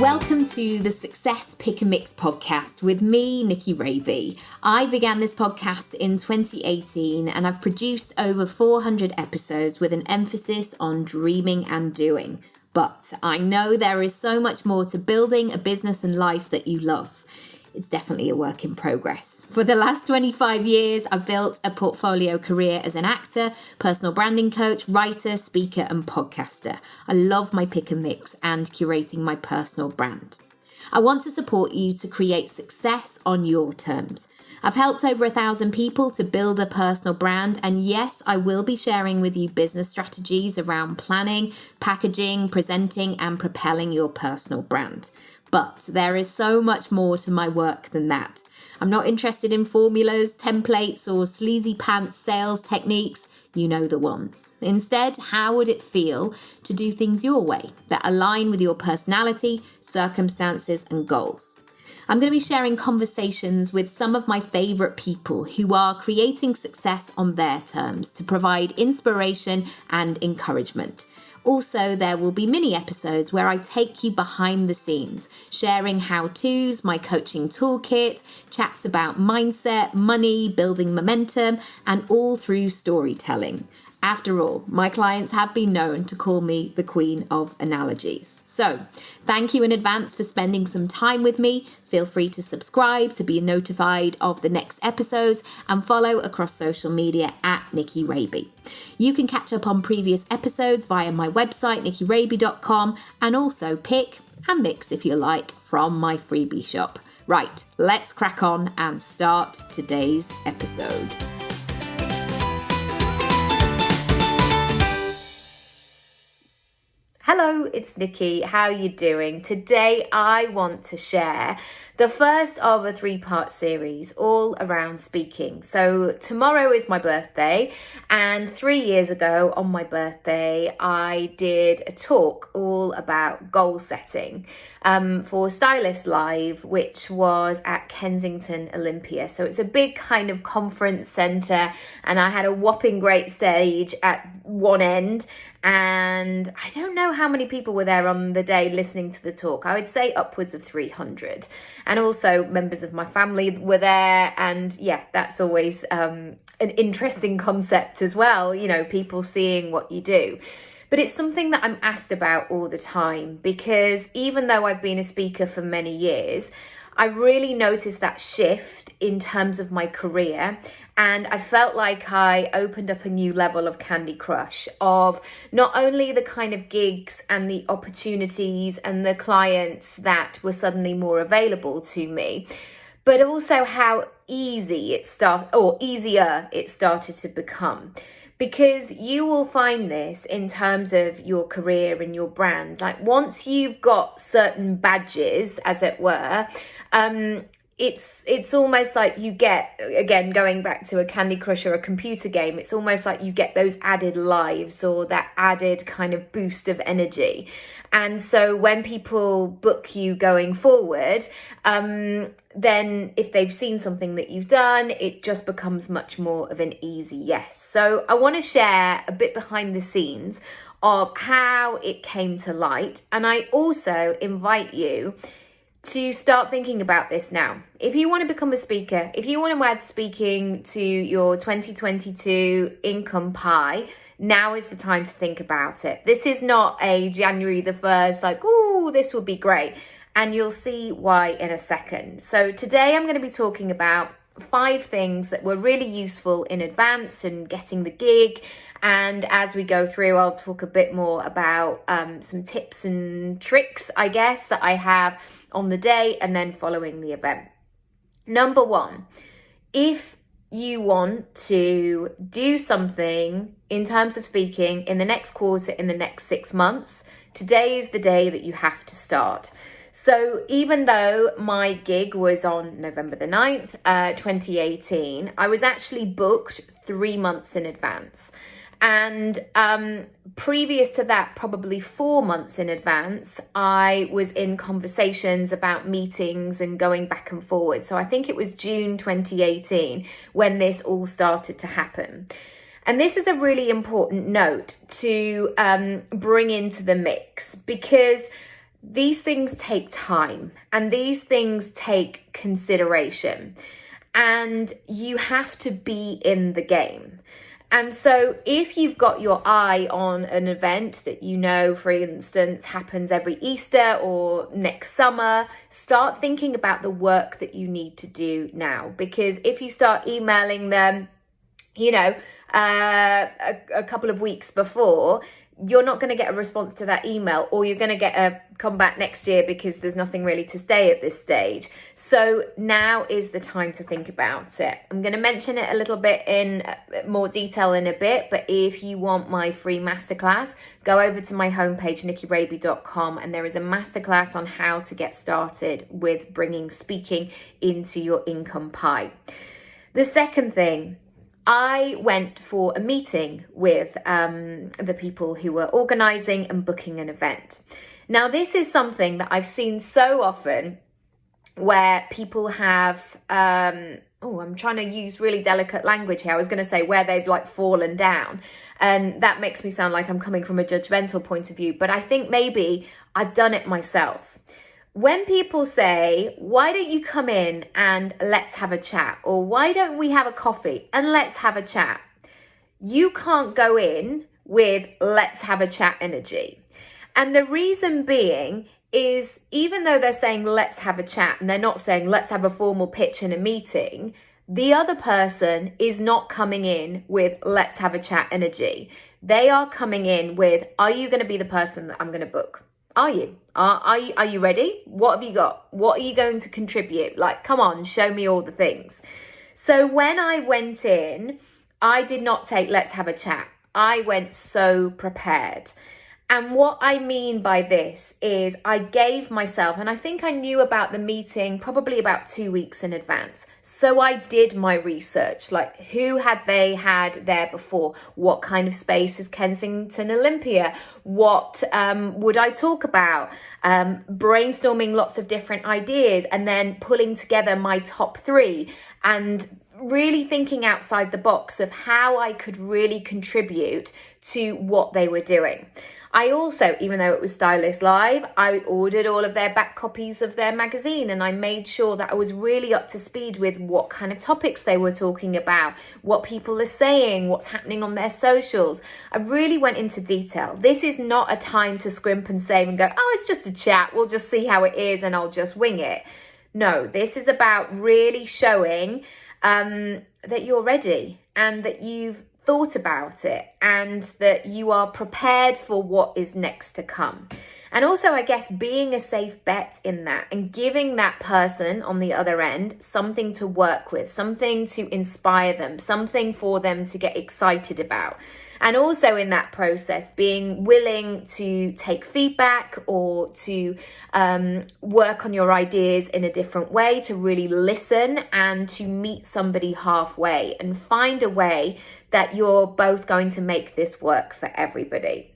Welcome to the Success Pick and Mix podcast with me, Nikki Raby. I began this podcast in 2018 and I've produced over 400 episodes with an emphasis on dreaming and doing. But I know there is so much more to building a business and life that you love. It's definitely a work in progress. For the last 25 years, I've built a portfolio career as an actor, personal branding coach, writer, speaker, and podcaster. I love my pick and mix and curating my personal brand. I want to support you to create success on your terms. I've helped over 1,000 people to build a personal brand, and yes, I will be sharing with you business strategies around planning, packaging, presenting, and propelling your personal brand. But there is so much more to my work than that. I'm not interested in formulas, templates, or sleazy pants sales techniques. You know the ones. Instead, how would it feel to do things your way that align with your personality, circumstances, and goals? I'm going to be sharing conversations with some of my favorite people who are creating success on their terms to provide inspiration and encouragement. Also, there will be mini episodes where I take you behind the scenes, sharing how-tos, my coaching toolkit, chats about mindset, money, building momentum, and all through storytelling. After all, my clients have been known to call me the Queen of Analogies. So, thank you in advance for spending some time with me. Feel free to subscribe to be notified of the next episodes and follow across social media at Nikki Raby. You can catch up on previous episodes via my website, nikkiRaby.com, and also pick and mix, if you like, from my freebie shop. Right, let's crack on and start today's episode. Hello, it's Nikki. How are you doing? Today I want to share the first of a 3-part series all around speaking. So tomorrow is my birthday, and 3 years ago on my birthday I did a talk all about goal setting for Stylist Live, which was at Kensington Olympia. So it's a big kind of conference centre, and I had a whopping great stage at one end, and I don't know how many people were there on the day listening to the talk. I would say upwards of 300. And also members of my family were there. And yeah, that's always an interesting concept as well. You know, people seeing what you do. But it's something that I'm asked about all the time, because even though I've been a speaker for many years, I really noticed that shift in terms of my career, and I felt like I opened up a new level of Candy Crush of not only the kind of gigs and the opportunities and the clients that were suddenly more available to me, but also how easier it started to become. Because you will find this in terms of your career and your brand. Like once you've got certain badges, as it were, it's almost like you get, again, going back to a Candy Crush or a computer game, it's almost like you get those added lives or that added kind of boost of energy. And so when people book you going forward, then if they've seen something that you've done, it just becomes much more of an easy yes. So I want to share a bit behind the scenes of how it came to light. And I also invite you to start thinking about this now. If you want to become a speaker, if you want to add speaking to your 2022 income pie, now is the time to think about it. This is not a January the 1st, like, oh, this would be great. And you'll see why in a second. So today I'm going to be talking about 5 things that were really useful in advance and getting the gig. And as we go through, I'll talk a bit more about some tips and tricks, I guess, that I have on the day and then following the event. Number 1, if you want to do something in terms of speaking in the next quarter, in the next 6 months, today is the day that you have to start. So even though my gig was on November the 9th, 2018, I was actually booked 3 months in advance. And previous to that, probably 4 months in advance, I was in conversations about meetings and going back and forward. So I think it was June 2018 when this all started to happen. And this is a really important note to bring into the mix, because these things take time and these things take consideration, and you have to be in the game. And so if you've got your eye on an event that you know, for instance, happens every Easter or next summer, start thinking about the work that you need to do now. Because if you start emailing them, a couple of weeks before, you're not going to get a response to that email, or you're going to get a come back next year because there's nothing really to say at this stage. So now is the time to think about it. I'm going to mention it a little bit in more detail in a bit, but if you want my free masterclass, go over to my homepage, nikkiraby.com, and there is a masterclass on how to get started with bringing speaking into your income pie. The second thing, I went for a meeting with the people who were organising and booking an event. Now, this is something that I've seen so often where people have, I'm trying to use really delicate language here. I was going to say where they've like fallen down. And that makes me sound like I'm coming from a judgmental point of view. But I think maybe I've done it myself. When people say, why don't you come in and let's have a chat? Or why don't we have a coffee and let's have a chat? You can't go in with let's have a chat energy. And the reason being is, even though they're saying let's have a chat and they're not saying let's have a formal pitch in a meeting, the other person is not coming in with let's have a chat energy. They are coming in with, are you going to be the person that I'm going to book? Are you? Are you ready? What have you got? What are you going to contribute? Like, come on, show me all the things. So when I went in, I did not take let's have a chat. I went so prepared. And what I mean by this is I gave myself, and I think I knew about the meeting probably about 2 weeks in advance. So I did my research, like who had they had there before? What kind of space is Kensington Olympia? What would I talk about? Brainstorming lots of different ideas and then pulling together my top 3 and really thinking outside the box of how I could really contribute to what they were doing. I also, even though it was Stylist Live, I ordered all of their back copies of their magazine, and I made sure that I was really up to speed with what kind of topics they were talking about, what people are saying, what's happening on their socials. I really went into detail. This is not a time to scrimp and save and go, oh, it's just a chat, we'll just see how it is and I'll just wing it. No, this is about really showing that you're ready and that you've thought about it and that you are prepared for what is next to come. And also, I guess, being a safe bet in that and giving that person on the other end something to work with, something to inspire them, something for them to get excited about. And also in that process, being willing to take feedback or to work on your ideas in a different way, to really listen and to meet somebody halfway and find a way that you're both going to make this work for everybody.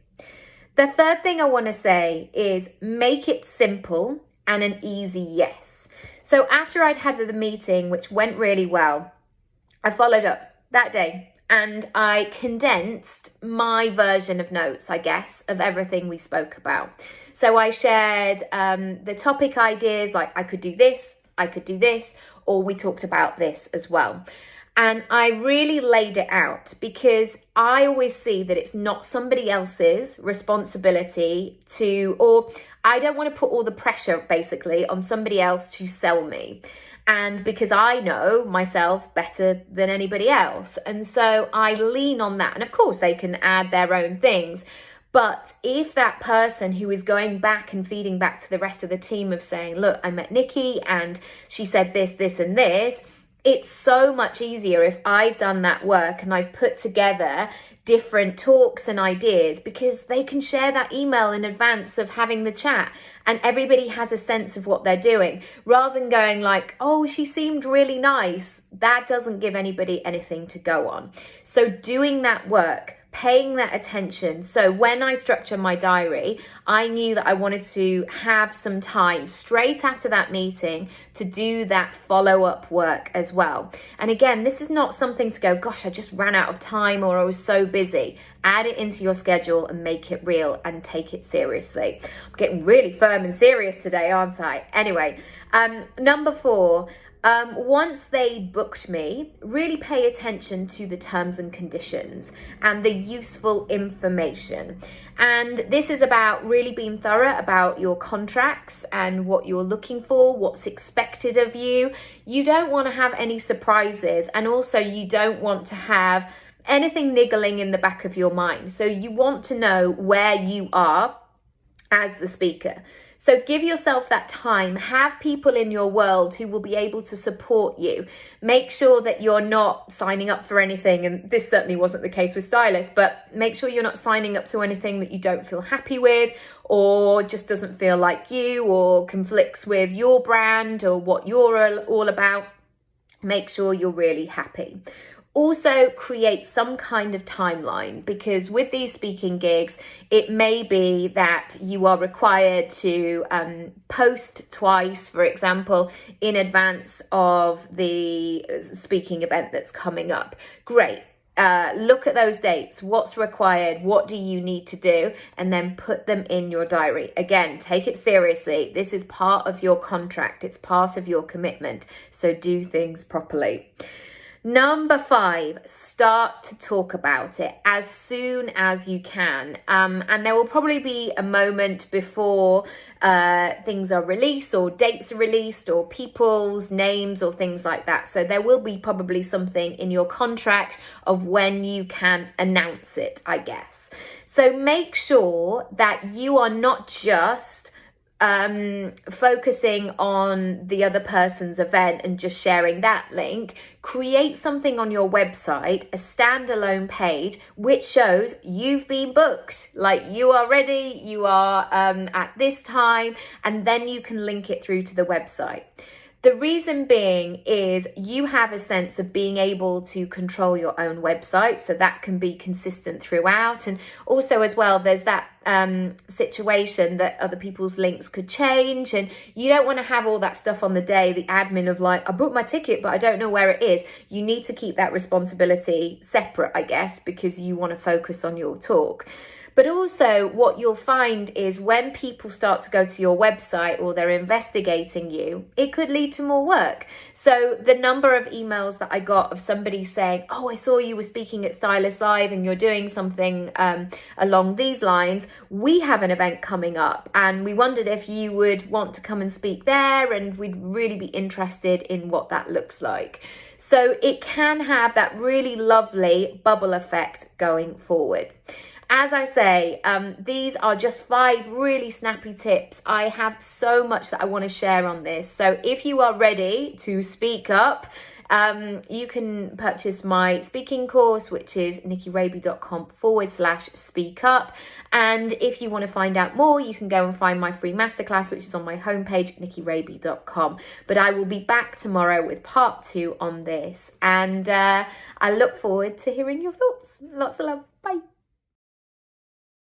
The third thing I want to say is make it simple and an easy yes. So after I'd had the meeting, which went really well, I followed up that day. And I condensed my version of notes, I guess, of everything we spoke about. So I shared the topic ideas, like I could do this, or we talked about this as well. And I really laid it out because I always see that it's not somebody else's responsibility to, or I don't want to put all the pressure basically on somebody else to sell me. And because I know myself better than anybody else. And so I lean on that. And of course, they can add their own things. But if that person who is going back and feeding back to the rest of the team of saying, look, I met Nikki and she said this, this, and this, it's so much easier if I've done that work and I've put together different talks and ideas, because they can share that email in advance of having the chat and everybody has a sense of what they're doing, rather than going like, oh, she seemed really nice. That doesn't give anybody anything to go on. So doing that work, paying that attention. So when I structure my diary, I knew that I wanted to have some time straight after that meeting to do that follow-up work as well. And again, this is not something to go, gosh, I just ran out of time or I was so busy. Add it into your schedule and make it real and take it seriously. I'm getting really firm and serious today, aren't I? Anyway, number 4, once they booked me, really pay attention to the terms and conditions and the useful information. And this is about really being thorough about your contracts and what you're looking for, what's expected of you. You don't want to have any surprises, and also you don't want to have anything niggling in the back of your mind. So you want to know where you are as the speaker. So give yourself that time. Have people in your world who will be able to support you. Make sure that you're not signing up for anything, and this certainly wasn't the case with Stylist, but make sure you're not signing up to anything that you don't feel happy with, or just doesn't feel like you, or conflicts with your brand or what you're all about. Make sure you're really happy. Also create some kind of timeline, because with these speaking gigs, it may be that you are required to post twice, for example, in advance of the speaking event that's coming up. Great. Look at those dates. What's required? What do you need to do? And then put them in your diary. Again, take it seriously. This is part of your contract. It's part of your commitment. So do things properly. Number 5, start to talk about it as soon as you can. And there will probably be a moment before things are released, or dates are released, or people's names or things like that. So there will be probably something in your contract of when you can announce it, I guess. So make sure that you are not just focusing on the other person's event and just sharing that link. Create something on your website, a standalone page, which shows you've been booked, like you are ready, you are at this time, and then you can link it through to the website. The reason being is you have a sense of being able to control your own website, so that can be consistent throughout. And also as well, there's that situation that other people's links could change, and you don't want to have all that stuff on the day, the admin of like, I booked my ticket, but I don't know where it is. You need to keep that responsibility separate, I guess, because you want to focus on your talk. But also what you'll find is when people start to go to your website or they're investigating you, it could lead to more work. So the number of emails that I got of somebody saying, oh, I saw you were speaking at Stylist Live and you're doing something along these lines. We have an event coming up and we wondered if you would want to come and speak there, and we'd really be interested in what that looks like. So it can have that really lovely bubble effect going forward. As I say, these are just 5 really snappy tips. I have so much that I want to share on this. So if you are ready to speak up, you can purchase my speaking course, which is nikkiraby.com/speak up. And if you want to find out more, you can go and find my free masterclass, which is on my homepage, nikkiraby.com. But I will be back tomorrow with part 2 on this. And I look forward to hearing your thoughts. Lots of love. Bye.